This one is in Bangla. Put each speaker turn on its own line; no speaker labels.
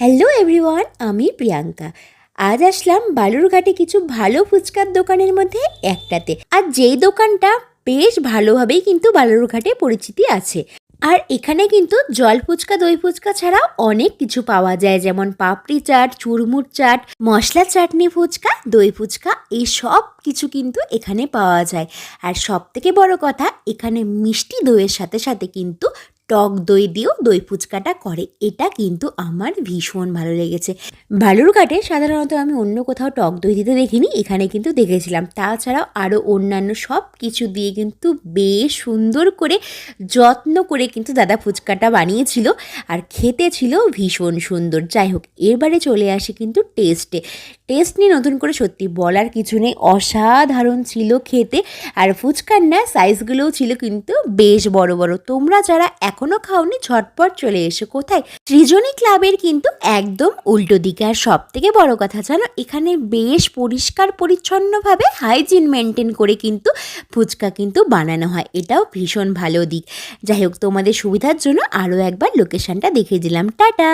হ্যালো এভরিওয়ান, আমি প্রিয়াঙ্কা। আজ আসলাম বালুরঘাটে কিছু ভালো ফুচকার দোকানের মধ্যে একটাতে। আর যেই দোকানটা বেশ ভালোভাবেই কিন্তু বালুরঘাটে পরিচিতি আছে। আর এখানে কিন্তু জল ফুচকা, দই ফুচকা ছাড়াও অনেক কিছু পাওয়া যায়, যেমন পাপড়ি চাট, চুরমুর চাট, মশলা চাটনি ফুচকা, দই ফুচকা, এই সব কিছু কিন্তু এখানে পাওয়া যায়। আর সব থেকে বড় কথা, এখানে মিষ্টি দইয়ের সাথে সাথে কিন্তু টক দই দিয়েও দই ফুচকাটা করে। এটা কিন্তু আমার ভীষণ ভালো লেগেছে। বালুরঘাটে সাধারণত আমি অন্য কোথাও টক দই দিতে দেখিনি, এখানে কিন্তু দেখেছিলাম। তাছাড়াও আরও অন্যান্য সব কিছু দিয়ে কিন্তু বেশ সুন্দর করে যত্ন করে কিন্তু দাদা ফুচকাটা বানিয়েছিল, আর খেতে ছিল ভীষণ সুন্দর। যাই হোক, এবারে চলে আসি কিন্তু টেস্ট নিয়ে নতুন করে সত্যি বলার কিছু নেই, অসাধারণ ছিল খেতে। আর ফুচকার না সাইজগুলোও ছিল কিন্তু বেশ বড় বড়। তোমরা যারা এখনও খাওনি ঝটপট চলে এসো। কোথায়? সৃজনী ক্লাবের কিন্তু একদম উল্টো দিকে। আর সব থেকে বড় কথা জানো, এখানে বেশ পরিষ্কার পরিচ্ছন্নভাবে হাইজিন মেনটেন করে কিন্তু ফুচকা কিন্তু বানানো হয়, এটাও ভীষণ ভালো দিক। যাই হোক, তোমাদের সুবিধার জন্য আরও একবার লোকেশনটা দেখিয়ে দিলাম। টাটা।